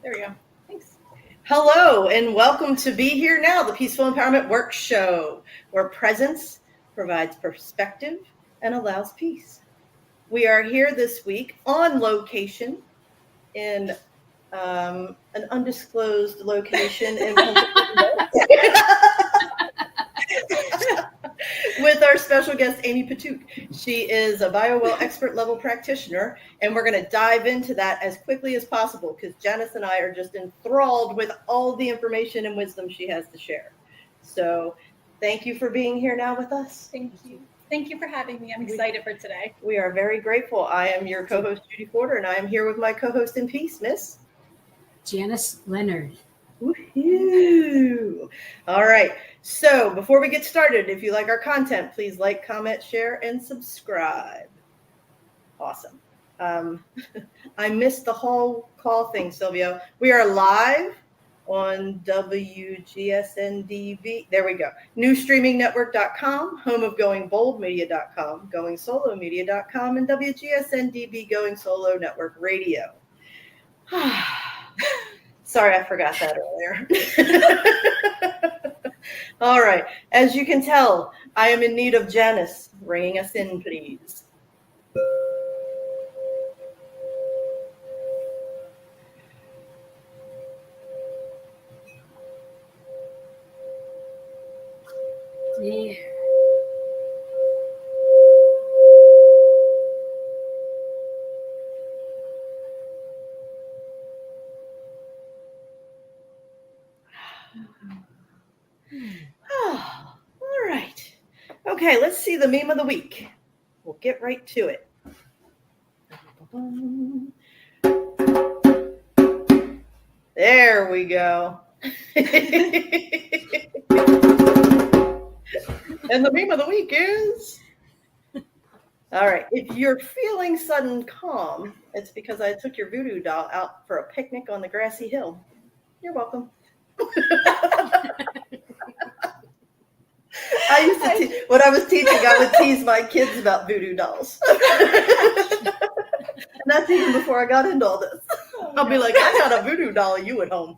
There we go. Thanks. Hello, and welcome to Be Here Now, the Peaceful Empowerment Work Show, where presence provides perspective and allows peace. We are here this week on location in an undisclosed location in Pennsylvania with our special guest, Amy Pituch. She is a Bio-Well Expert Level Practitioner, and we're going to dive into that as quickly as possible because Janice and I are just enthralled with all the information and wisdom she has to share. So thank you for being here now with us. Thank you. Thank you for having me. I'm excited for today. We are very grateful. I am your co-host, Judy Porter, and I am here with my co-host in peace, Miss Janice Leonard. Woohoo! All right. So before we get started, if you like our content, please like, comment, share, and subscribe. Awesome. I missed the whole call thing, Silvio. We are live on WGSN-DB. There we go. NewStreamingNetwork.com, home of GoingBoldMedia.com, GoingSoloMedia.com, and WGSN-DB Going Solo Network Radio. Sorry, I forgot that earlier. All right. As you can tell, I am in need of Janice. Ringing us in, please. Yeah. Oh, all right. Okay, let's see the meme of the week. We'll get right to it. There we go. And the meme of the week is, all right, if you're feeling sudden calm, it's because I took your voodoo doll out for a picnic on the grassy hill. You're welcome. I used to when I was teaching, I would tease my kids about voodoo dolls. And that's even before I got into all this. I'll be like, I got a voodoo doll of you at home.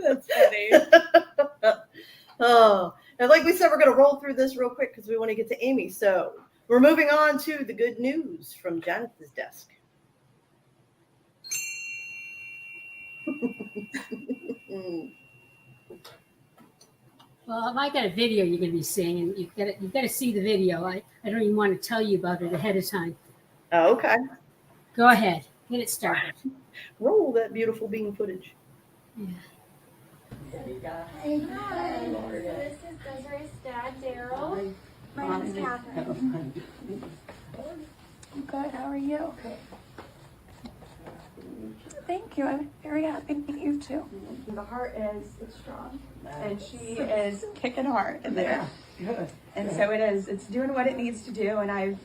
That's funny. Oh, and like we said, we're going to roll through this real quick because we want to get to Amy. So we're moving on to the good news from Janice's desk. Well, if I got a video you're going to be seeing, and you've got to see the video. I don't even want to tell you about it ahead of time. Oh, okay. Go ahead. Get it started. Roll that beautiful bean footage. Yeah. Hi, this is Desiree's dad, Daryl. My name is Catherine. I'm good. How are you? Thank you. I'm very happy to meet you too. The heart is strong, and she is kicking hard in there. Good. And so it's doing what it needs to do. And I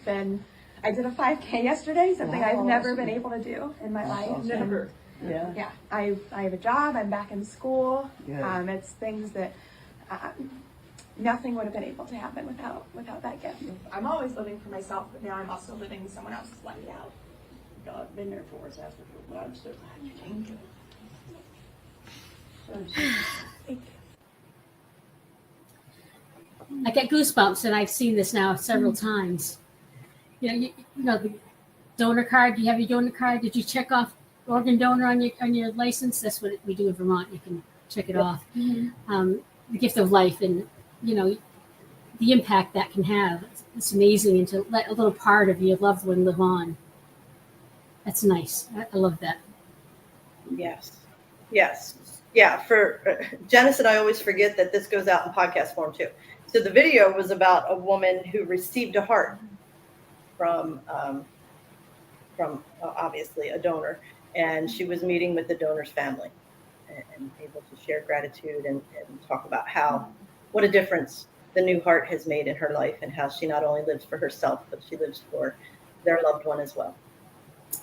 did a 5K yesterday, something I've never been able to do in my life. Never. Yeah. Yeah, I have a job. I'm back in school. Good. It's things that nothing would have been able to happen without that gift. I'm always living for myself, but now I'm also living someone else's life out. God been there for us after, but I'm so glad you came to it. Thank you. I get goosebumps, and I've seen this now several times. You know the donor card. Do you have your donor card? Did you check off organ donor on your license? That's what we do in Vermont. You can check it off. Mm-hmm. The gift of life, and the impact that can have. It's amazing, and to let a little part of your loved one live on. That's nice. I love that. Yes. Yeah. For Janice and I always forget that this goes out in podcast form too. So the video was about a woman who received a heart from obviously a donor, and she was meeting with the donor's family and able to share gratitude and talk about what a difference the new heart has made in her life, and how she not only lives for herself, but she lives for their loved one as well.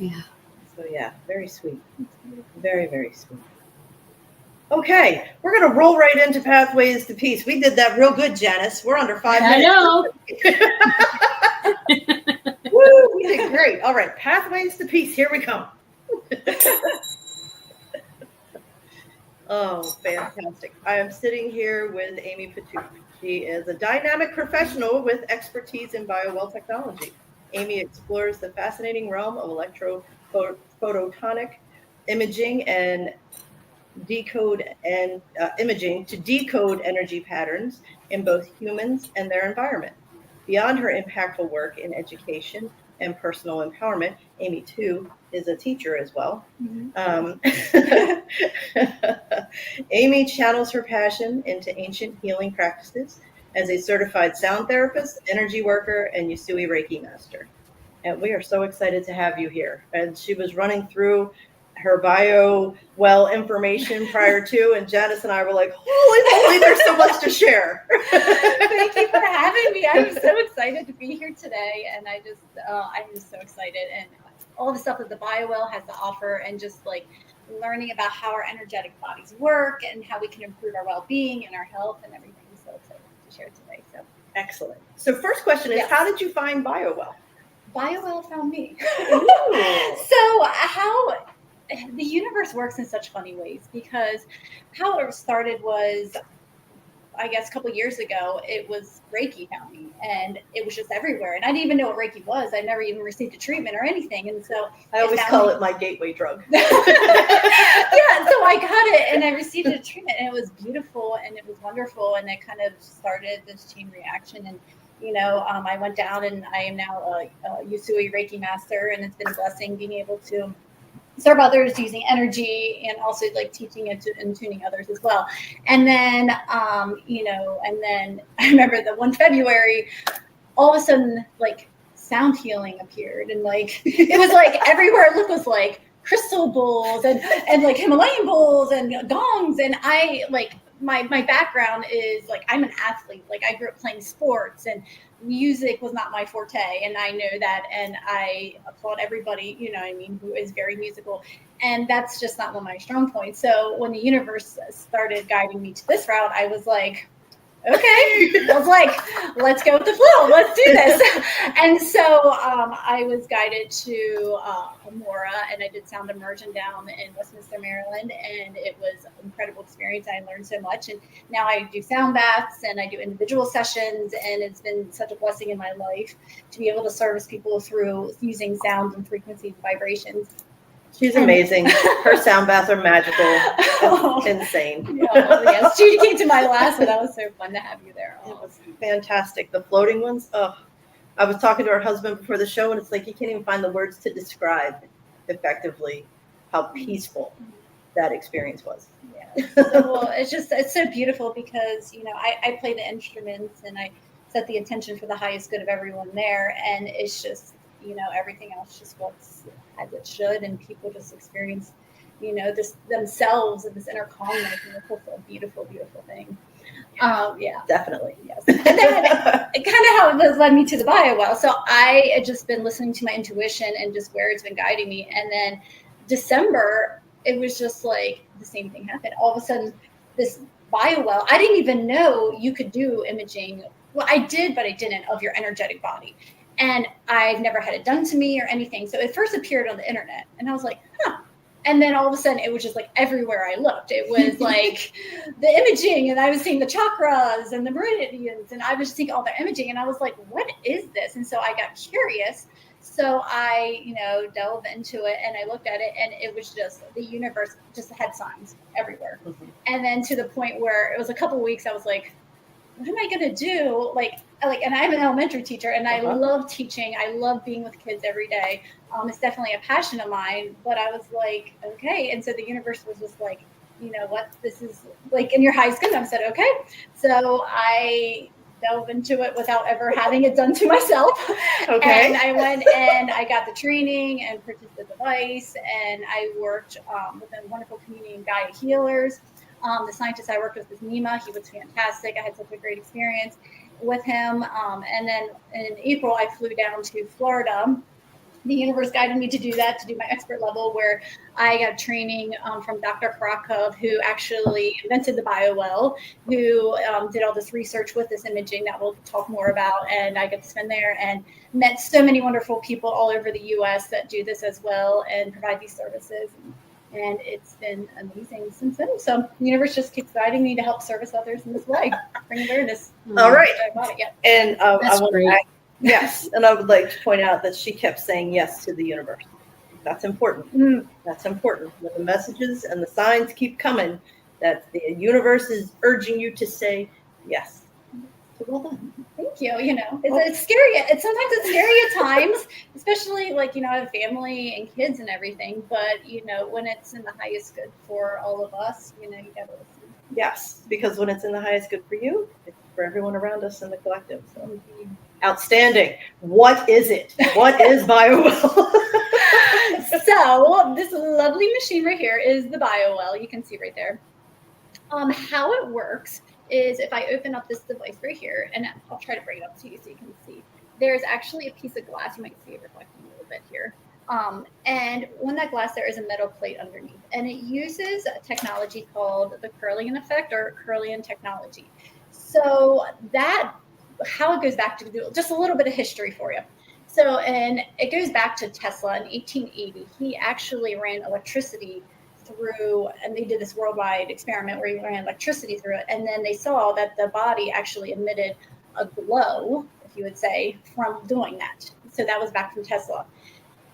Yeah. So yeah, very sweet. Very, very sweet. Okay, we're going to roll right into Pathways to Peace. We did that real good, Janice. We're under 5 minutes. I know. Woo, we did great. great. All right. Pathways to peace. Here we come. Oh, fantastic. I am sitting here with Amy Pituch. She is a dynamic professional with expertise in bio-well technology. Amy explores the fascinating realm of electrophotonic imaging and imaging to decode energy patterns in both humans and their environment. Beyond her impactful work in education and personal empowerment, Amy too is a teacher as well. Amy channels her passion into ancient healing practices as a certified sound therapist, energy worker, and Usui Reiki master. And we are so excited to have you here. And she was running through her Bio-Well information prior to, and Janice and I were like, holy moly, there's so much to share. Thank you for having me. I'm so excited to be here today, and I'm just so excited, and all the stuff that the Bio-Well has to offer, and just like learning about how our energetic bodies work and how we can improve our well-being and our health and everything. So excited to share today. So Excellent. So first question is, how did you find Bio-Well? Bio-Well found me. Ooh. So how the universe works in such funny ways, because how it started was, I guess, a couple of years ago, it was Reiki found me, and it was just everywhere. And I didn't even know what Reiki was. I never even received a treatment or anything. And so I always call it my gateway drug. Yeah, so I got it and I received a treatment, and it was beautiful and it was wonderful. And it kind of started this chain reaction. And I went down, and I am now a Usui Reiki master, and it's been a blessing being able to serve others using energy, and also like teaching it and tuning others as well. And then, and then I remember that one February, all of a sudden, like sound healing appeared, and like it was like everywhere I looked was like crystal bowls and like Himalayan bowls and gongs. And I like my background is like, I'm an athlete. Like I grew up playing sports, and music was not my forte, and I know that, and I applaud everybody, who is very musical, and that's just not one of my strong points. So when the universe started guiding me to this route, I was like, okay, I was like, let's go with the flow, let's do this. And so I was guided to Amora, and I did sound immersion down in Westminster, Maryland, and it was an incredible experience. I learned so much, and now I do sound baths and I do individual sessions, and it's been such a blessing in my life to be able to service people through using sounds and frequencies and vibrations. She's amazing. Her sound baths are magical. It's insane. Yes, Judy came to my last one. That was so fun to have you there. It was fantastic. The floating ones. Oh, I was talking to her husband before the show, and it's like you can't even find the words to describe effectively how peaceful that experience was. Yeah. So, it's so beautiful, because I play the instruments, and I set the intention for the highest good of everyone there, and it's just everything else just works as it should, and people just experience this themselves and this inner calmness, and it's just a beautiful, beautiful thing. Yeah, Definitely. yes. And then kind of how it led me to the Bio-Well. So I had just been listening to my intuition and just where it's been guiding me. And then December, it was just like the same thing happened. All of a sudden, this Bio-Well, I didn't even know you could do imaging. Well, I did, but I didn't, of your energetic body. And I've never had it done to me or anything. So it first appeared on the internet, and I was like, huh. And then all of a sudden it was just like everywhere I looked, it was like the imaging, and I was seeing the chakras and the meridians, and I was seeing all the imaging, and I was like, what is this? And so I got curious. So I, delved into it, and I looked at it, and it was just, the universe just had signs everywhere. Mm-hmm. And then to the point where it was a couple of weeks, I was like, what am I going to do? And I'm an elementary teacher, and I love teaching. I love being with kids every day. It's definitely a passion of mine, but I was like, okay. And so the universe was just like, you know what, this is like in your highest good. I said, okay. So I delve into it without ever having it done to myself. Okay. And I went and I got the training and purchased the device, and I worked with a wonderful community of Gaia healers. The scientist I worked with was Nima. He was fantastic. I had such a great experience with him. And then in April, I flew down to Florida the universe guided me to do that, to do my expert level, where I got training from Dr. Karakov, who actually invented the Bio-Well, who did all this research with this imaging that we'll talk more about. And I get to spend there and met so many wonderful people all over the U.S. that do this as well and provide these services. And it's been amazing since then. So the universe just keeps guiding me to help service others in this way, bring awareness. All right. Yeah. And That's I want great. to yes, and I would like to point out that she kept saying yes to the universe. That's important. That's important. When the messages and the signs keep coming, that the universe is urging you to say yes. So well done. Thank you. You know, it's scary. Sometimes it's scary at times, especially like, you know, I have family and kids and everything. But, you know, when it's in the highest good for all of us, you know, you got to listen. Yes, because when it's in the highest good for you, it's for everyone around us in the collective. So outstanding. What is it? What is Bio-Well? So this lovely machine right here is the Bio-Well. You can see right there. How it works is if I open up this device right here, and I'll try to bring it up to you so you can see, there's actually a piece of glass. You might see it reflecting a little bit here. And on that glass, there is a metal plate underneath, and it uses a technology called the Kirlian effect or Kirlian technology. So that, how it goes back to just a little bit of history for you. So, and it goes back to Tesla in 1880. He actually ran electricity through, and they did this worldwide experiment where he ran electricity through it. And then they saw that the body actually emitted a glow, if you would say, from doing that. So that was back from Tesla.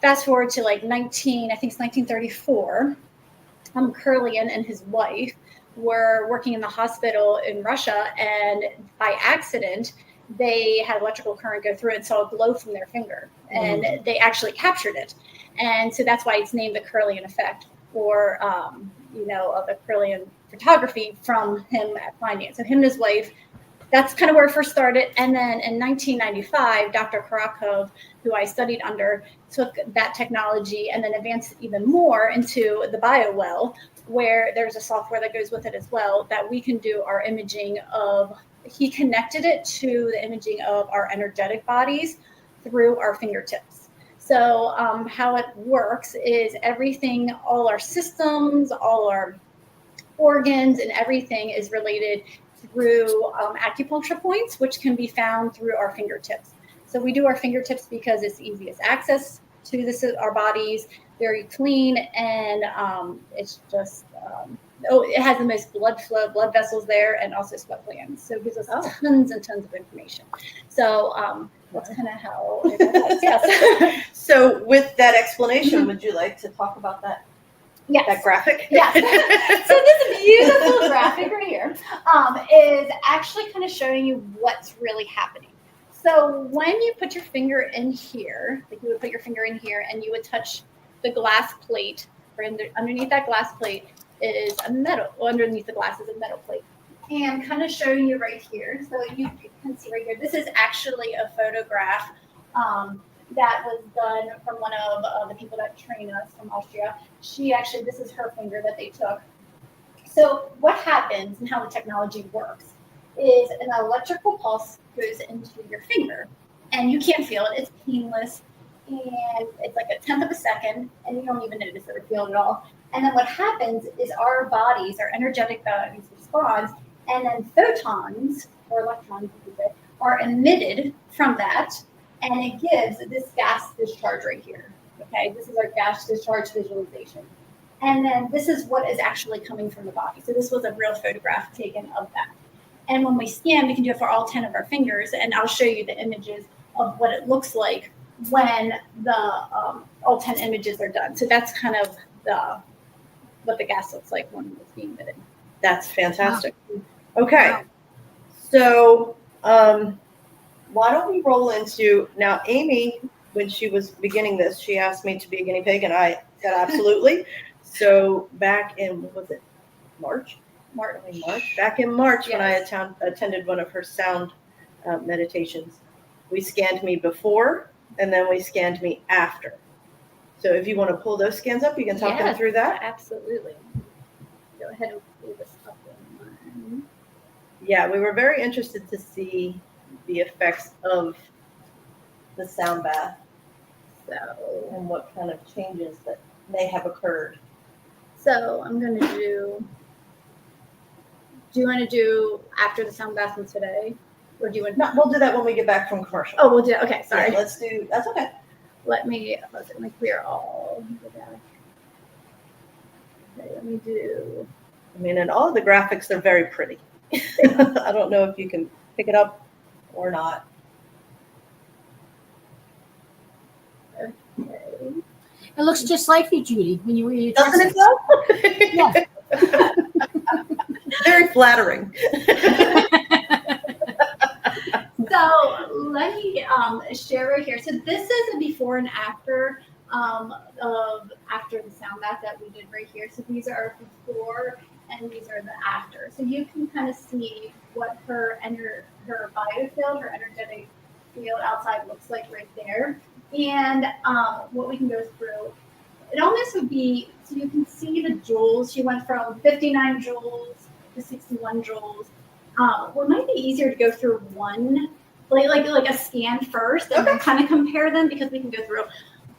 Fast forward to like 1934, Kirlian and his wife were working in the hospital in Russia, and by accident, they had electrical current go through and saw a glow from their finger, and they actually captured it. And so that's why it's named the Kirlian effect, or, you know, the Kirlian photography from him at finding it. So him and his wife, that's kind of where it first started. And then in 1995, Dr. Karakov, who I studied under, took that technology and then advanced it even more into the Bio-Well, where there's a software that goes with it as well, that we can do our imaging of. He connected it to the imaging of our energetic bodies through our fingertips. So how it works is everything, all our systems, all our organs and everything is related through acupuncture points, which can be found through our fingertips. So we do our fingertips because it's easiest access to this, our bodies, very clean, and it's just, it has the most blood flow, blood vessels there, and also sweat glands. So it gives us tons and tons of information. So that's kind of how it is. Yes. So with that explanation, would you like to talk about that? Yes. That graphic? Yes. So this beautiful graphic right here is actually kind of showing you what's really happening. So when you put your finger in here, like you would put your finger in here and you would touch the glass plate, or underneath that glass plate is a metal, underneath the glass is a metal plate. And kind of showing you right here. So you can see right here, this is actually a photograph that was done from one of the people that train us from Austria. She actually, this is her finger that they took. So what happens and how the technology works is an electrical pulse goes into your finger, and you can't feel it. It's painless, and it's like 1/10 of a second, and you don't even notice it or feel it at all. And then what happens is our bodies, our energetic bodies respond, and then photons, or electrons, are emitted from that, and it gives this gas discharge right here. Okay, this is our gas discharge visualization. And then this is what is actually coming from the body. So this was a real photograph taken of that. And when we scan, we can do it for all 10 of our fingers, and I'll show you the images of what it looks like when the all 10 images are done. So that's kind of what the gas looks like when it's being emitted. That's fantastic. Okay. Wow. So why don't we roll into, now Amy, when she was beginning this, she asked me to be a guinea pig, and I said absolutely. So back in, what was it, March? Back in March, yes. When I attended one of her sound meditations, we scanned me before, and then we scanned me after. So if you want to pull those scans up, you can talk them through that. Absolutely. Go ahead and pull this up. Yeah, we were very interested to see the effects of the sound bath. So, And what kind of changes that may have occurred. I'm going to do you want to do after the sound bath and today? Or do you want No, we'll do that when we get back from commercial. Oh, we'll do it. Okay, sorry. Yeah, let's do, that's okay. Let me clear all the back. Okay, let me do. I mean, and all of the graphics, they're very pretty. I don't know if you can pick it up or not. Okay. It looks just like you, Judy, when you wear your Doesn't dresses. it though? Very flattering. So let me share right here. So this is a before and after of after the sound bath that we did right here. So these are before and these are the after. So you can kind of see what her biofield, her energetic field outside looks like right there. And what we can go through, it almost would be, so you can see the joules. She went from 59 joules to 61 joules. What might be easier to go through one, like a scan first, and then kind of compare them because we can go through.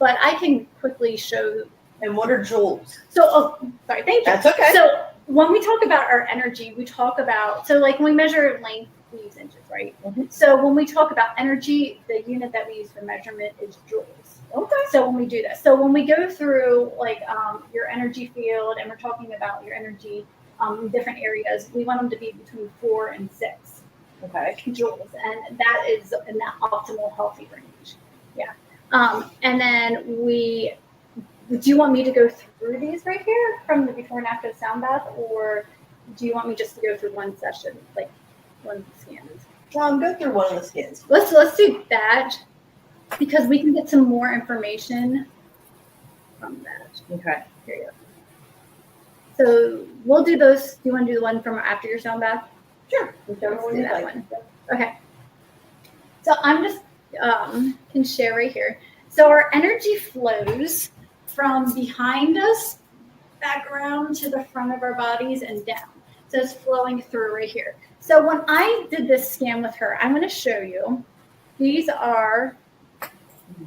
But I can quickly show. And what are joules? So, sorry, thank you. That's okay. So when we talk about our energy, we talk about, so like when we measure length, we use inches, right? Mhm. So when we talk about energy, the unit that we use for measurement is joules. Okay. So when we do this, so when we go through like your energy field and we're talking about your energy in different areas, we want them to be between 4 and 6 Okay. joules, and that is in that optimal healthy range. Yeah. And then do you want me to go through these right here from the before and after the sound bath, or do you want me just to go through one session, like one scan? Go through one of the skins. Let's do that because we can get some more information from that. Okay. Here you go. So we'll do those. Do you want to do the one from after your sound bath? Sure. Let's do that one. Okay. So I'm just can share right here. So our energy flows from behind us, back around to the front of our bodies and down. So it's flowing through right here. So when I did this scan with her, I'm going to show you. These are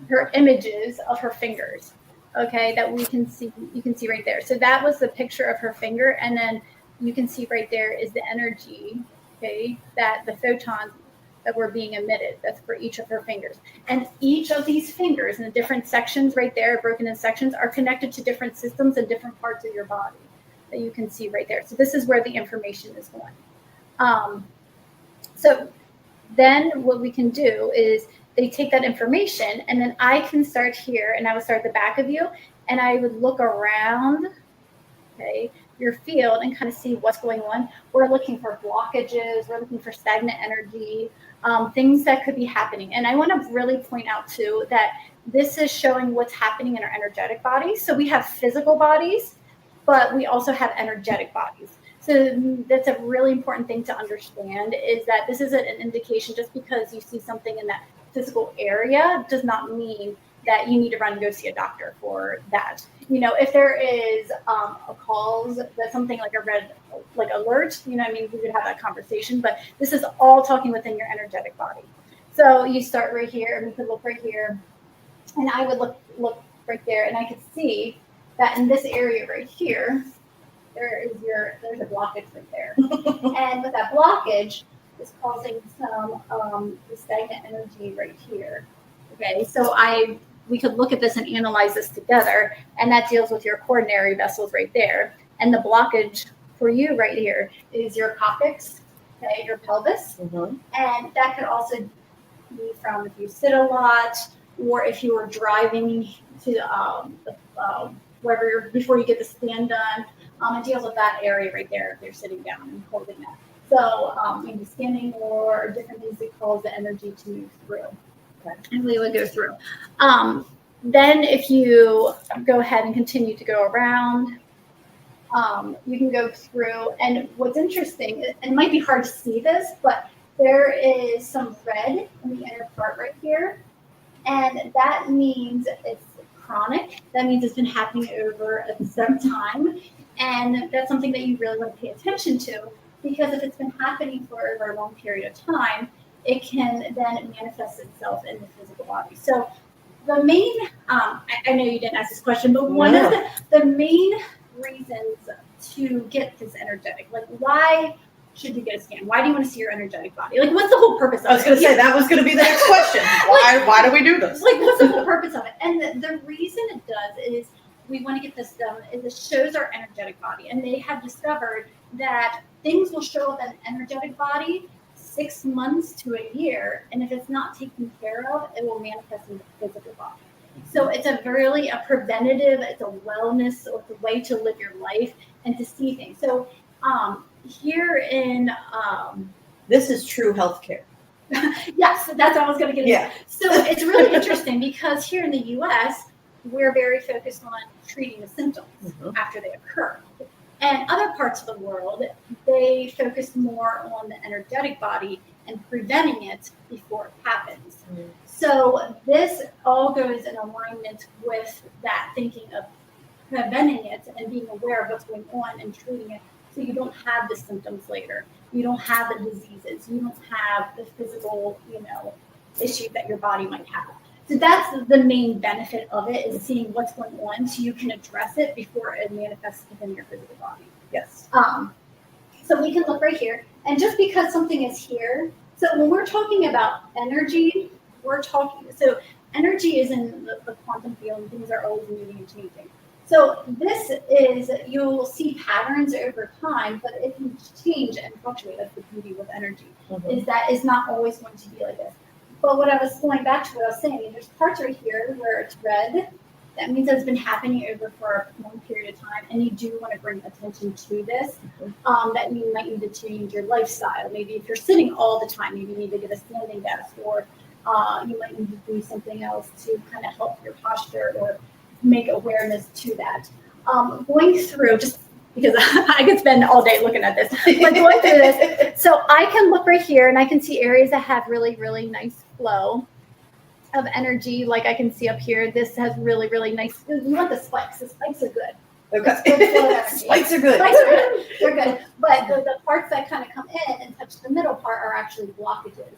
her images of her fingers. Okay, that we can see. You can see right there. So that was the picture of her finger, and then you can see right there is the energy. Okay, that the photons that were being emitted. That's for each of her fingers. And each of these fingers in the different sections right there, broken in sections, are connected to different systems and different parts of your body that you can see right there. So this is where the information is going. So then what we can do is they take that information and then I can start here and I would start at the back of you and I would look around, okay, your field and kind of see what's going on. We're looking for blockages. We're looking for stagnant energy, things that could be happening. And I want to really point out too that this is showing what's happening in our energetic bodies. So we have physical bodies, but we also have energetic bodies. So that's a really important thing to understand is that this isn't an indication just because you see something in that physical area does not mean that you need to run and go see a doctor for that. You know, if there is a cause that something like a red like alert, you know, I mean, we could have that conversation, but this is all talking within your energetic body. So you start right here, and we could look right here, and I would look right there, and I could see that in this area right here, there's a blockage right there, and with that blockage is causing some stagnant energy right here. Okay, so we could look at this and analyze this together, and that deals with your coronary vessels right there. And the blockage for you right here is your coccyx, okay, your pelvis. Mm-hmm. And that could also be from if you sit a lot, or if you were driving to wherever you're before you get the scan done. It deals with that area right there if you're sitting down and holding that. So maybe scanning or different things that cause the energy to move through. And we would go through. Then if you go ahead and continue to go around, you can go through. And what's interesting, and it might be hard to see this, but there is some red in the inner part right here. And that means it's chronic. That means it's been happening over some time. And that's something that you really want to pay attention to, because if it's been happening for over a long period of time, it can then manifest itself in the physical body. So the main I know you didn't ask this question, but one of the main reasons to get this energetic, like why should you get a scan? Why do you want to see your energetic body? Like, what's the whole purpose of it? I was going to say that was going to be the next question. Why do we do this? Like, what's the whole purpose of it? And the reason it does is we want to get this done is it shows our energetic body, and they have discovered that things will show up in an energetic body 6 months to a year, and if it's not taken care of, it will manifest in the physical body. So it's a really a preventative, it's a wellness, or it's a way to live your life and to see things. So here in this is true healthcare. yes, that's what I was going to get into. Yeah. So it's really interesting because here in the U.S., we're very focused on treating the symptoms after they occur. And other parts of the world, they focus more on the energetic body and preventing it before it happens. So this all goes in alignment with that thinking of preventing it and being aware of what's going on and treating it so you don't have the symptoms later. You don't have the diseases. You don't have the physical, issues that your body might have. So that's the main benefit of it, is seeing what's going on so you can address it before it manifests within your physical body. Yes. So we can look right here. And just because something is here, so when we're talking about energy, so energy is in the quantum field, and things are always moving and changing. So this is, you'll see patterns over time, but it can change and fluctuate. That's the beauty with energy, is that it's not always going to be like this. But what I was going back to what I was saying, there's parts right here where it's red. That means it's been happening over for a long period of time, and you do want to bring attention to this. That you might need to change your lifestyle. Maybe if you're sitting all the time, maybe you need to get a standing desk, or you might need to do something else to kind of help your posture or make awareness to that. Going through, just because I could spend all day looking at this, but going through this, so I can look right here and I can see areas that have really, really nice flow of energy. Like I can see up here, this has really, really nice. You want the spikes? The spikes are good. Okay. Spikes are good. Spikes are good. They're good. But the parts that kind of come in and touch the middle part are actually blockages.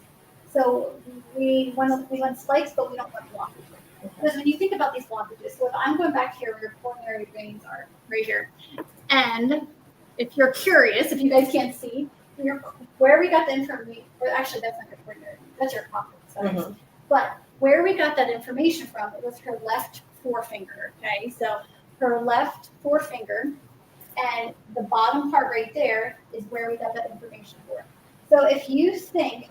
So we want spikes, but we don't want blockages. Because when you think about these blockages, so if I'm going back here where your coronary veins are, right here, and if you're curious, if you guys can't see, where we got the information, or actually that's not your coronary, that's your coccyx, sorry. But where we got that information from, it was her left forefinger, okay? So her left forefinger, and the bottom part right there is where we got that information for. So if you think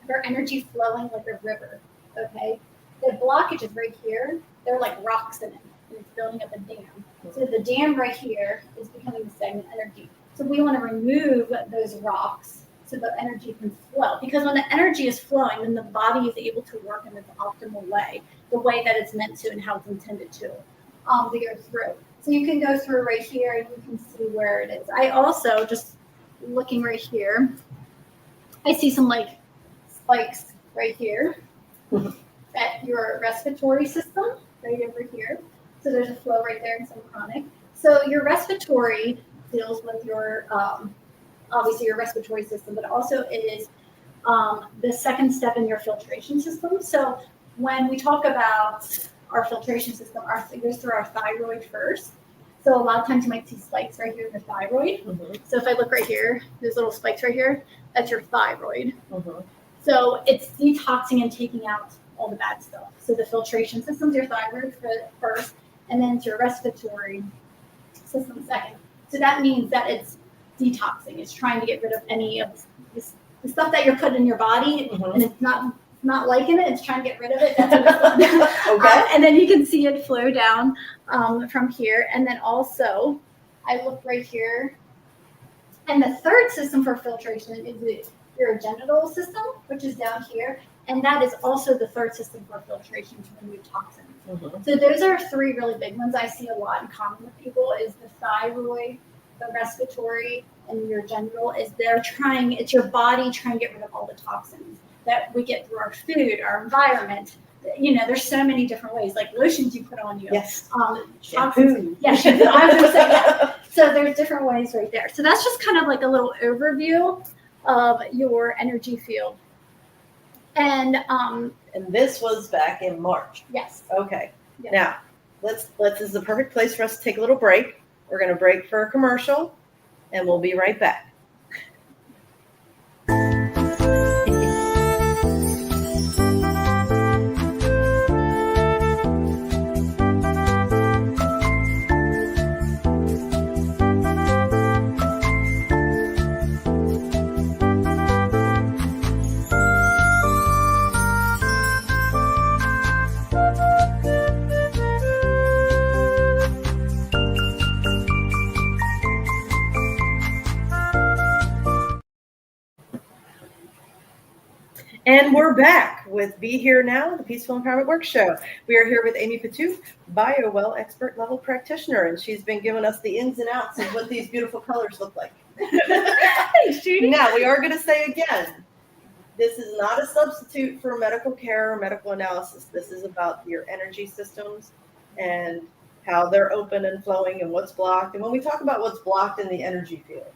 her energy flowing like a river, okay? The blockage is right here. They're like rocks in it, and it's building up a dam. So the dam right here is becoming the stagnant energy. So we want to remove those rocks so the energy can flow. Because when the energy is flowing, then the body is able to work in its optimal way, the way that it's meant to and how it's intended to go through. So you can go through right here and you can see where it is. I also, just looking right here, I see some like spikes right here. At your respiratory system, right over here. So there's a flow right there and some chronic. So your respiratory deals with your, obviously your respiratory system, but also it is the second step in your filtration system. So when we talk about our filtration system, it goes through our thyroid first. So a lot of times you might see spikes right here in your thyroid. So if I look right here, there's little spikes right here, that's your thyroid. So it's detoxing and taking out all the bad stuff. So the filtration system's your thyroid first, and then it's your respiratory system second. So that means that it's detoxing. It's trying to get rid of any of the stuff that you're putting in your body, and it's not liking it. It's trying to get rid of it. That's what it's Okay. And then you can see it flow down from here. And then also, I look right here, and the third system for filtration is your genital system, which is down here. And that is also the third system for filtration to remove toxins. So those are three really big ones I see a lot in common with people is the thyroid, the respiratory, and your genital. It's your body trying to get rid of all the toxins that we get through our food, our environment. There's so many different ways, like lotions you put on you. Yes. Shampoo. Yeah, shampoo. I was going to say that. So there's different ways right there. So that's just kind of like a little overview of your energy field. And this was back in March. Yes. Okay. Yeah. Now, this is the perfect place for us to take a little break. We're going to break for a commercial, and we'll be right back. And we're back with Be Here Now, the Peaceful Empowerment Work Show. We are here with Amy Pituch, Bio-Well Expert Level Practitioner, and she's been giving us the ins and outs of what these beautiful colors look like. Thanks, Judy. Now, we are going to say again, this is not a substitute for medical care or medical analysis. This is about your energy systems and how they're open and flowing and what's blocked. And when we talk about what's blocked in the energy field,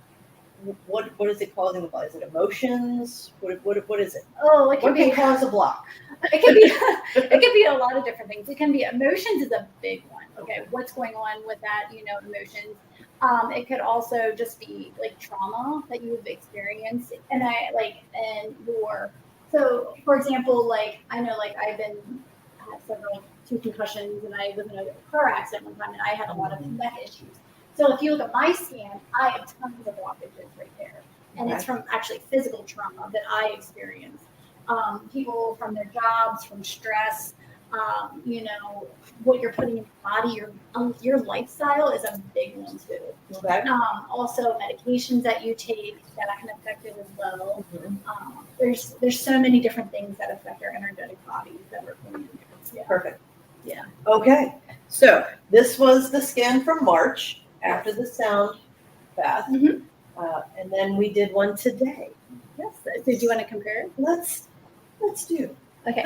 what is it causing the block? Is it emotions? What is it? Oh, it can What can be. cause a block? It could be. It could be a lot of different things. It can be emotions is a big one. Okay, what's going on with that? Emotions. It could also just be like trauma that you've experienced, and your. So, for example, I know, I had two concussions, and I was in a car accident one time, and I had a lot of neck issues. So if you look at my scan, I have tons of blockages right there. And it's from actually physical trauma that I experienced. People from their jobs, from stress, what you're putting in your body, your lifestyle is a big one too. Okay. Also medications that you take, that can affect it as well. There's so many different things that affect our energetic bodies that we're putting in there. Yeah. Perfect. Yeah. Okay. So this was the scan from March after the sound bath. Mhm. And then we did one today. Yes. Did you want to compare? Let's do. Okay.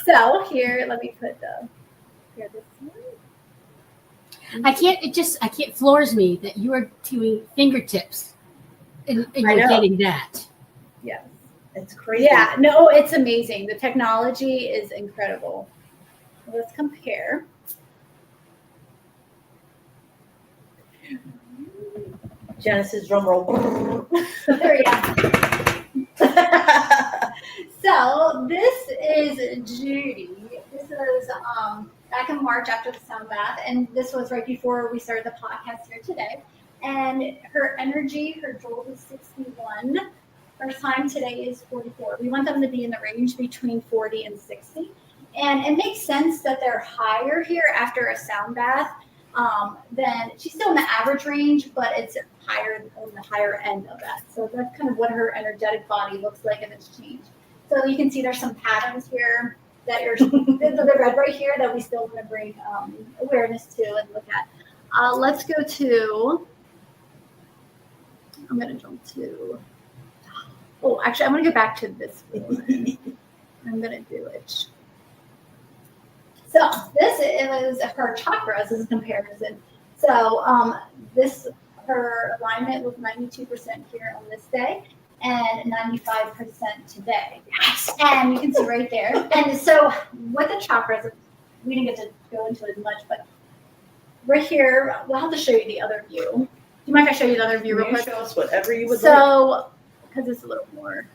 So here, let me put this one. I can't floors me that you are doing fingertips and I you're know. getting that. Yes. It's crazy. Yeah. No, it's amazing. The technology is incredible. Let's compare. Janice's drum roll. There you go. So this is Judy. This was back in March after the sound bath, and this was right before we started the podcast here today. And her energy, her jolt is 61. Her time today is 44. We want them to be in the range between 40 and 60. And it makes sense that they're higher here after a sound bath. Then she's still in the average range, but it's higher on the higher end of that. So that's kind of what her energetic body looks like, and it's changed. So you can see there's some patterns here that are the red right here that we still want to bring awareness to and look at. Let's go to. I'm going to jump to. Oh, actually, I'm going to go back to this one. I'm going to do it. So this is her chakras as a comparison. So her alignment was 92% here on this day and 95% today. Yes. And you can see right there. And so with the chakras, we didn't get to go into it as much, but right here, we'll have to show you the other view. Do you mind if I show you the other view real quick? Show us whatever you would like. So, because it's a little more.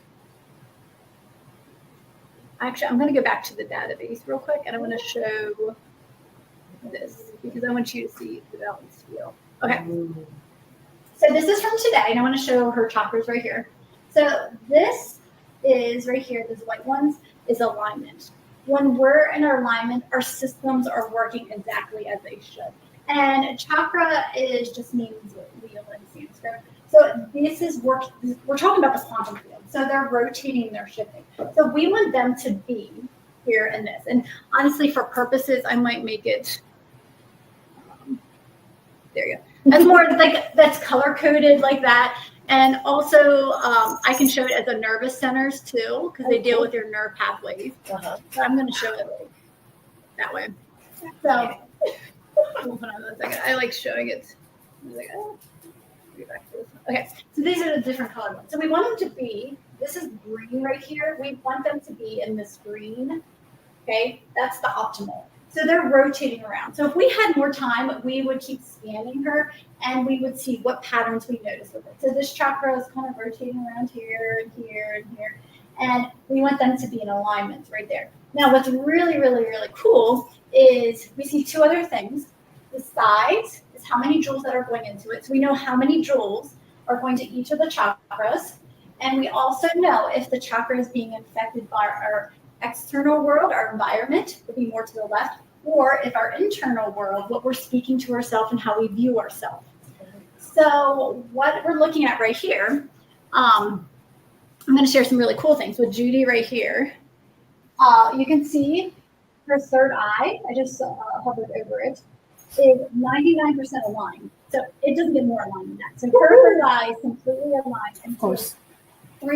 Actually, I'm going to go back to the database real quick, and I want to show this because I want you to see the balance wheel. Okay. So this is from today, and I want to show her chakras right here. So this is right here, these white ones, is alignment. When we're in our alignment, our systems are working exactly as they should. And chakra just means wheel in Sanskrit. So this is we're talking about the quantum field. So they're rotating, they're shifting. So we want them to be here in this. And honestly, for purposes, I might make it. There you go. That's more like that's color coded like that. And also, I can show it as a nervous centers too, because they deal with your nerve pathways. Uh-huh. So I'm going to show it like that way. So hold on a second. I like showing it. Like, oh. Back to this one. Okay, so these are the different color ones. So we want them to be, this is green right here. We want them to be in this green. Okay, that's the optimal. So they're rotating around. So if we had more time, we would keep scanning her and we would see what patterns we noticed with it. So this chakra is kind of rotating around here and here and here. And we want them to be in alignment right there. Now, what's really, really, really cool is we see two other things. The size is how many joules that are going into it. So we know how many joules are going to each of the chakras. And we also know if the chakra is being affected by our external world, our environment, would be more to the left, or if our internal world, what we're speaking to ourselves and how we view ourselves. So what we're looking at right here, I'm going to share some really cool things with Judy right here. You can see her third eye, I just hovered over it, is 99% aligned. So it doesn't get more aligned than that. So her third eye is completely aligned. And Of course. she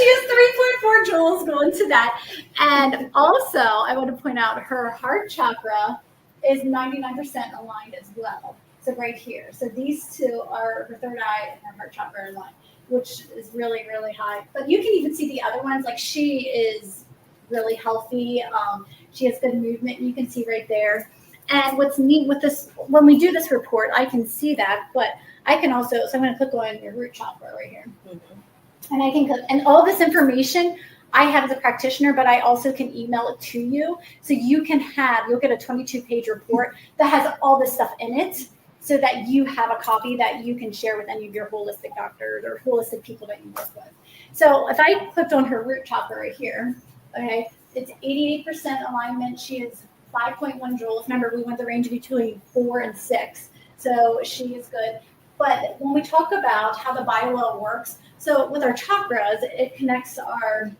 has 3.4 joules going to that. And also, I want to point out her heart chakra is 99% aligned as well. So right here. So these two are her third eye and her heart chakra aligned, which is really, really high. But you can even see the other ones. Like she is really healthy. She has good movement. You can see right there. And what's neat with this, when we do this report, I can see that, but I can also, so I'm going to click on your root chakra right here. Mm-hmm. And I can click, and all this information I have as a practitioner, but I also can email it to you. So you can you'll get a 22-page report that has all this stuff in it so that you have a copy that you can share with any of your holistic doctors or holistic people that you work with. So if I clicked on her root chakra right here, okay, it's 88% alignment. She is 5.1 joules. Remember, we want the range between 4 and 6. So she is good. But when we talk about how the Bio-Well works, so with our chakras, it connects our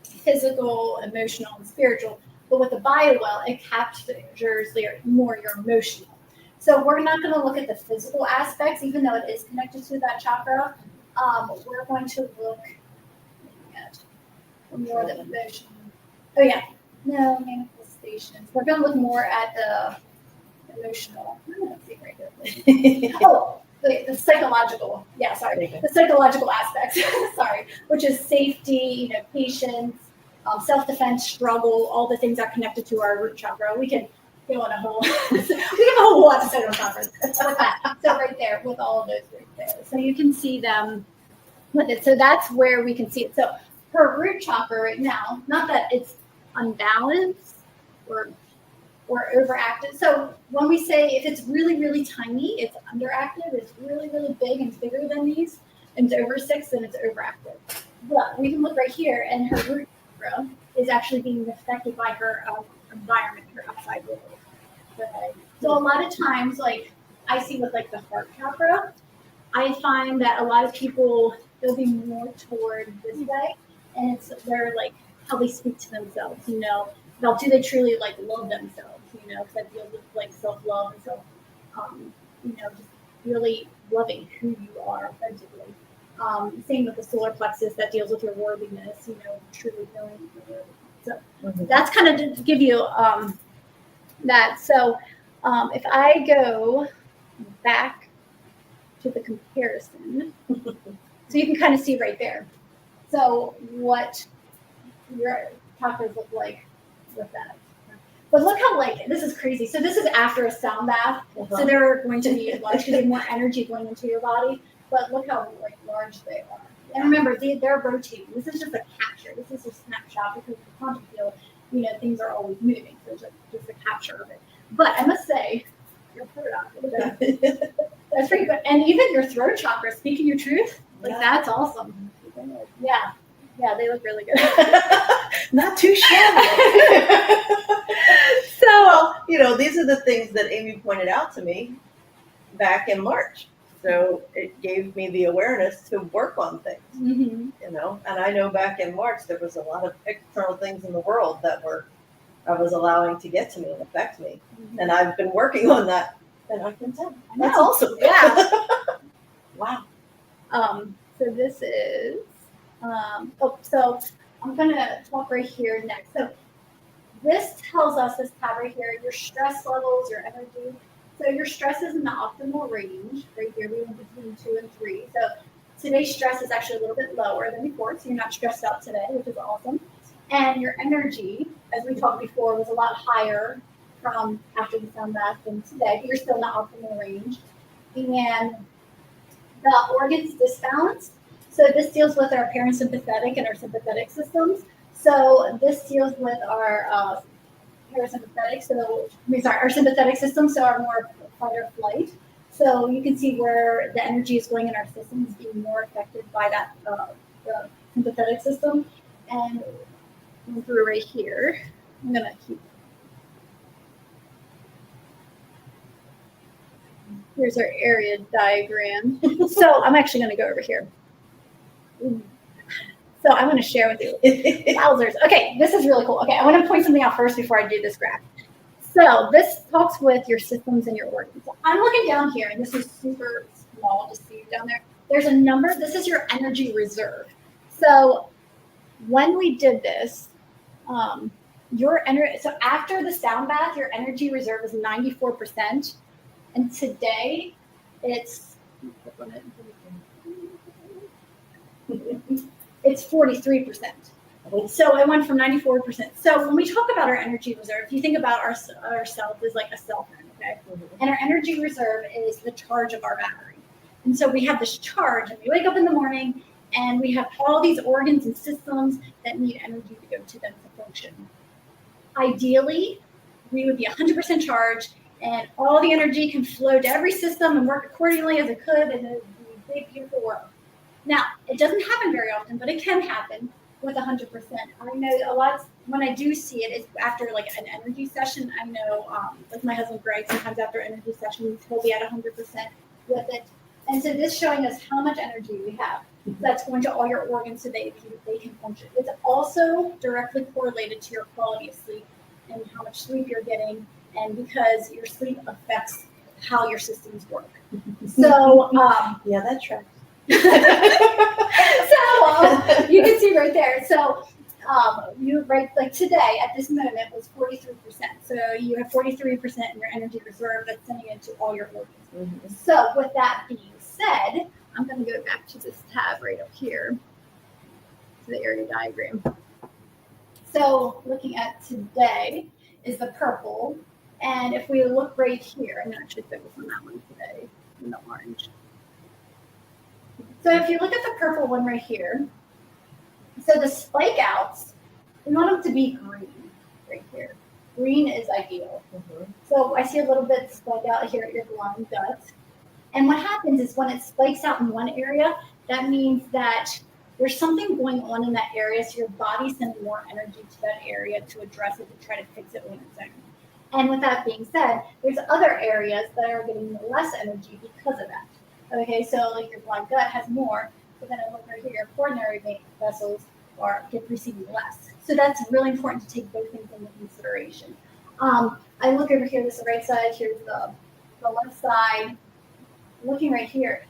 physical, emotional, and spiritual. But with the Bio-Well, it captures more your emotional. So we're not going to look at the physical aspects, even though it is connected to that chakra. We're going to look at more of the emotional. Oh, yeah. No, manifestations. We're going to look more at the emotional. I'm going to see right here. The psychological. Yeah, sorry. The psychological aspects. Sorry. Which is safety, patience, self-defense, struggle, all the things that are connected to our root chakra. We can go on a whole, we have a whole episode on chakras with that. So right there, with all of those right there. So you can see them with it. So that's where we can see it. So her root chakra right now, not that it's unbalanced or overactive. So when we say if it's really, really tiny, it's underactive. It's really, really big and it's bigger than these, and it's over 6, then it's overactive. But we can look right here, and her root chakra is actually being affected by her environment, her outside world. Okay. So a lot of times, like I see with like the heart chakra, I find that a lot of people, they'll be more toward this way, and it's their like how they speak to themselves. Now, do they truly like love themselves? Because that deals with like self-love and just really loving who you are authentically. Same with the solar plexus that deals with your worthiness. Truly knowing your worthiness. So that's kind of to give you that. So if I go back to the comparison, so you can kind of see right there. So what your chakras look like with that. But look how this is crazy. So this is after a sound bath. So they're going to be large because they have more energy going into your body. But look how large they are. And remember, they're rotating. This is just a capture. This is a snapshot because the quantum field, things are always moving. So it's just a capture of it. But I must say, your third eye, that's pretty good. And even your throat chakra, speaking your truth, that's awesome. Yeah. Yeah, they look really good. Not too shabby. So, these are the things that Amy pointed out to me back in March. So it gave me the awareness to work on things, and I know back in March, there was a lot of external things in the world that I was allowing to get to me and affect me. And I've been working on that, and I can tell. That's awesome. Yeah. Wow. So this is, so I'm going to talk right here next. So this tells us, this tab right here, your stress levels, your energy. So your stress is in the optimal range right here. We went between 2 and 3. So today's stress is actually a little bit lower than before. So you're not stressed out today, which is awesome. And your energy as we talked before, was a lot higher from after the sound bath than today, but you're still in the optimal range. And the organs disbalanced. So this deals with our parasympathetic and our sympathetic systems. So this deals with our parasympathetic, our sympathetic system, so our more fight or flight. So you can see where the energy is going in our system is being more affected by that the sympathetic system. And through right here, I'm gonna keep. Here's our area diagram. So I'm actually gonna go over here. So I'm gonna share with you. Wowzers. Okay, this is really cool. Okay, I want to point something out first before I do this graph. So this talks with your systems and your organs. So I'm looking down here, and this is super small, just see down there. There's a number. This is your energy reserve. So when we did this, so after the sound bath, your energy reserve is 94%, and today it's 43%. So I went from 94%. So when we talk about our energy reserve, if you think about ourselves as like a cell phone, okay? And our energy reserve is the charge of our battery. And so we have this charge, and we wake up in the morning, and we have all these organs and systems that need energy to go to them to function. Ideally, we would be 100% charged, and all the energy can flow to every system and work accordingly as it could, and it would be a big, beautiful world. Now, it doesn't happen very often, but it can happen with 100%. I know a lot, when I do see it, it's after like an energy session. I know, like my husband Greg, sometimes after energy sessions, he'll be at 100% with it. And so this showing us how much energy we have that's going to all your organs so they can function. It's also directly correlated to your quality of sleep and how much sleep you're getting, and because your sleep affects how your systems work. So, yeah, that tracks. So you can see right there. So you like today at this moment was 43%. So you have 43% in your energy reserve that's sending it to all your organs. Mm-hmm. So with that being said, I'm going to go back to this tab right up here to the area diagram. So looking at today is the purple, and if we look right here, I'm going to actually focus on that one today in the orange. So if you look at the purple one right here, so the spike outs, we want them to be green right here. Green is ideal. Mm-hmm. So I see a little bit spike out here at your blind gut. And what happens is when it spikes out in one area, that means that there's something going on in that area, so your body's sending more energy to that area to address it, to try to fix it on its own. And with that being said, there's other areas that are getting less energy because of that. Okay, so like your blind gut has more, but then I look right here, your coronary vein vessels are receiving less. So that's really important to take both things into consideration. I look over here, this is the right side, here's the left side. Looking right here,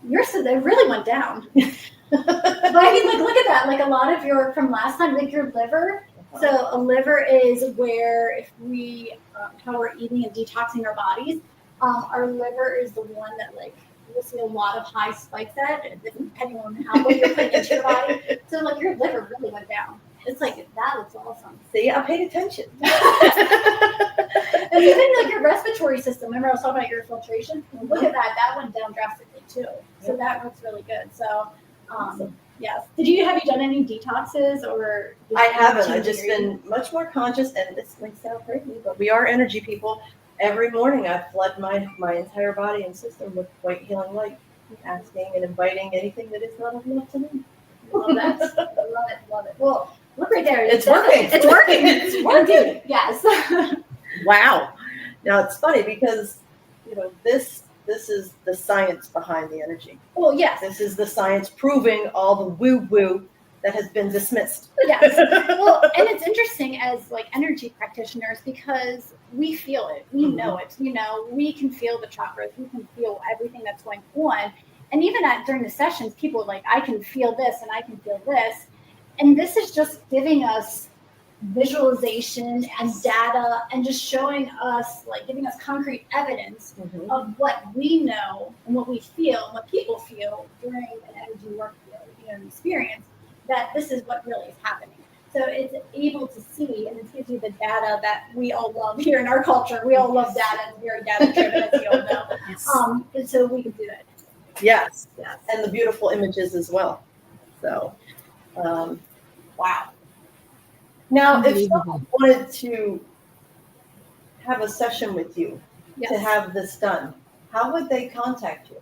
they really went down. But I mean, like, look at that. Like a lot of from last time, like your liver. So a liver is where if we, how we're eating and detoxing our bodies, our liver is the one that like, we'll see a lot of high spikes at, depending on what you're putting into your body. So like your liver really went down. It's like, that looks awesome. See, I paid attention. And even like your respiratory system, remember I was talking about your filtration? Look at that, that went down drastically too. So that looks really good. So, yes. Have you done any detoxes or? I haven't. I've just been much more conscious, and this might sound crazy, but we are energy people. Every morning I flood my entire body and system with white healing light, asking and inviting anything that is not of love to me. Love that. Love it. Love it. Well, look right there. It's working. It's working. It's working. Yes. Wow. Now it's funny because, this is the science behind the energy. Well, yes. This is the science proving all the woo-woo that has been dismissed. Yes. Well, and it's interesting as like energy practitioners because we feel it. We know it. We can feel the chakras. We can feel everything that's going on. And even during the sessions, people are like, I can feel this and I can feel this. And this is just giving us visualization and data and just showing us, like giving us concrete evidence of what we know and what we feel and what people feel during an energy work experience, that this is what really is happening. So it's able to see, and it gives you the data that we all love here in our culture. We all love data. It's very data driven, as you all know. Yes. And so we can do that. Yes. Yes. And the beautiful images as well. So, wow. Now, if Unbelievable. someone wanted to have a session with you Yes. to have this done, how would they contact you?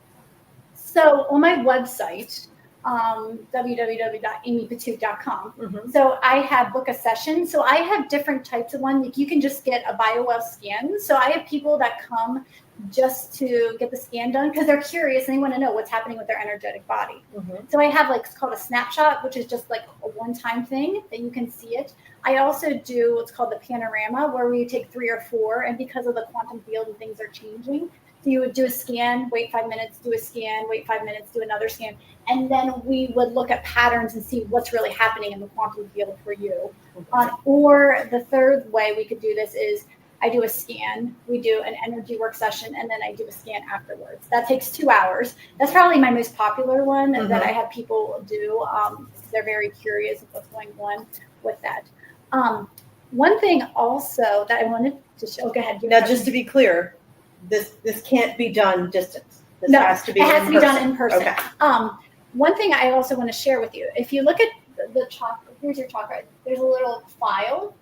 So on my website, www.amypituch.com. Mm-hmm. So I have book a session. So I have different types of one. Like you can just get a Bio-Well scan. So I have people that come just to get the scan done because they're curious and they want to know what's happening with their energetic body. Mm-hmm. So I have like, it's called a snapshot, which is just like a one-time thing that you can see it. I also do what's called the panorama, where we take 3 or 4, and because of the quantum field and things are changing, so you would do a scan, wait 5 minutes, do a scan, wait 5 minutes, do another scan, and then we would look at patterns and see what's really happening in the quantum field for you. Or the third way we could do this is I do a scan, we do an energy work session, and then I do a scan afterwards. That takes 2 hours. That's probably my most popular one that I have people do. They're very curious of what's going on with that. One thing also that I wanted to show, go ahead. Now, just to be clear, this can't be done distance. This No, has to be it has to be done in person. Okay. One thing I also want to share with you, if you look at the chakra, here's your chakra. There's a little file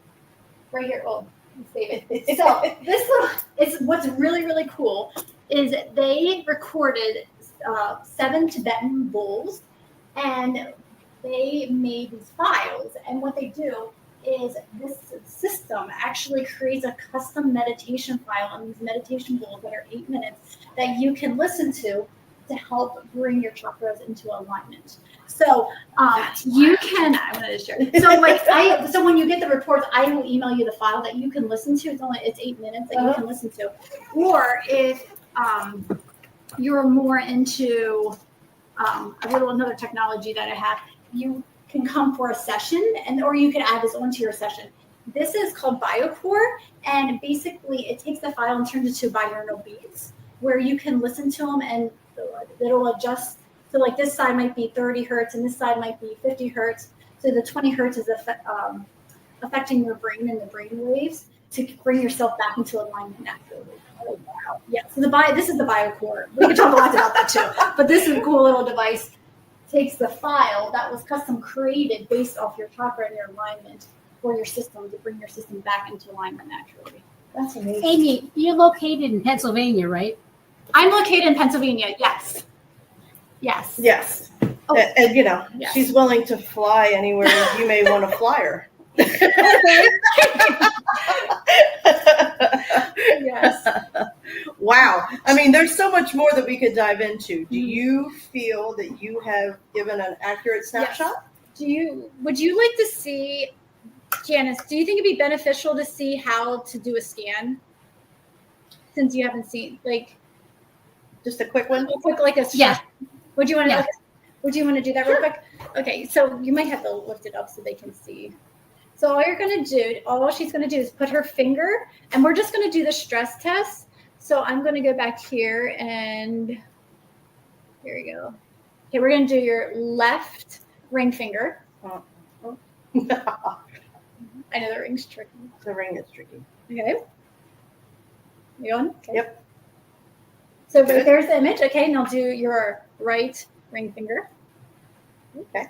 right here. Oh, let's save it. So this little, it's what's really, really cool is they recorded 7 Tibetan bulls, and they made these files. And what they do is this system actually creates a custom meditation file on these meditation bowls that are 8 minutes that you can listen to help bring your chakras into alignment. So you can, I'm going to share. So like so when you get the reports, I will email you the file that you can listen to. It's 8 minutes that you can listen to. Or if you're more into another technology that I have, you can come for a session, or you can add this onto your session. This is called BioCore, and basically it takes the file and turns it to binaural beats where you can listen to them and it'll adjust. So like this side might be 30 hertz and this side might be 50 hertz. So the 20 hertz is affecting your brain and the brain waves to bring yourself back into alignment naturally. Oh, wow. Yeah, so this is the BioCore. We can talk a lot about that too, but this is a cool little device. Takes the file that was custom created based off your chakra and your alignment for your system to bring your system back into alignment naturally. That's amazing. Amy, you're located in Pennsylvania, right? I'm located in Pennsylvania. Yes. Yes. Yes. Oh. And you know, Yes. she's willing to fly anywhere you may want to fly her. Yes. Wow. I mean, there's so much more that we could dive into. Do you feel that you have given an accurate snapshot? Would you like to see, Janice, do you think it'd be beneficial to see how to do a scan? Since you haven't seen, like, Just a quick one? Yeah. Would you want to? Yeah. Would you want to do that real quick? Okay, so you might have to lift it up so they can see. So all she's going to do is put her finger, and we're just going to do the stress test. So I'm going to go back here, and here we go. Okay, we're going to do your left ring finger. Oh. I know the ring's tricky. The ring is tricky. Okay. You on? Okay. Yep. So Good. there's the image. Okay, and I'll do your right ring finger. Okay.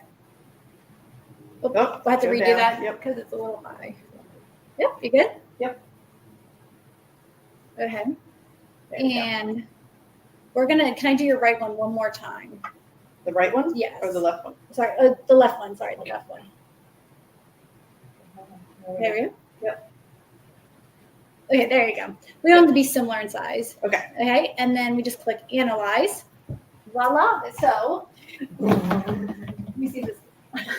Oh, Oh, we'll have to go redo down. that Yep. because it's a little high. Yep, you good? Yep. Go ahead. There we go. And we're gonna. Can I do your right one more time? The right one? Yes. Or the left one? Sorry, the left one. Sorry, the left one. There we go. Yep. Okay, there you go. We want them to be similar in size. Okay. Okay, and then we just click analyze. Voila. So let me see this.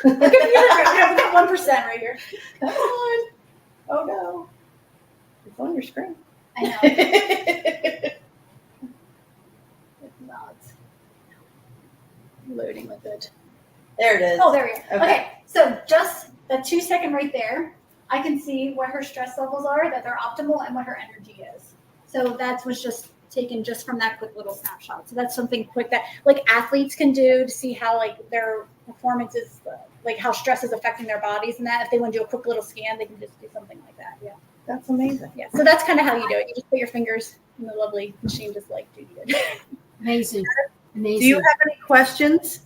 Look at we got 1% right here. Come on. Oh no. It's on your screen. I know. It's not loading with it. There it is. Oh, there we go. Okay. Okay, so just a 2-second right there, I can see what her stress levels are, that they're optimal, and what her energy is. So that was just taken just from that quick little snapshot. So that's something quick that like athletes can do to see how like their performance is, like how stress is affecting their bodies and that. If they want to do a quick little scan, they can just do something like that. Yeah. That's amazing. Yeah. So that's kind of how you do it. You just put your fingers in the lovely machine, just like Judy did. Amazing. Amazing. Do you have any questions?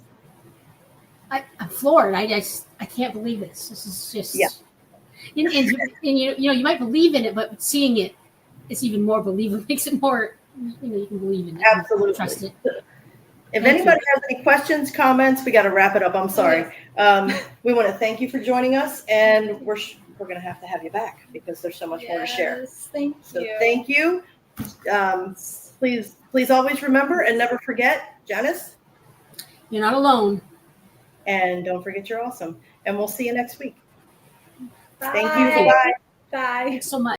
I'm floored. I can't believe this. This is just, Yeah. And you might believe in it, but seeing it, it's even more believable. Makes it more, you can believe in it. Absolutely. Trust it. If Thank anybody has any questions, comments, we got to wrap it up. I'm sorry. We want to thank you for joining us, and we're going to have you back because there's so much more to share. Yes, thank So you. thank you. Please always remember and never forget, Janice. You're not alone. And don't forget you're awesome. And we'll see you next week. Bye. Thank you. Bye. Bye. Thanks so much.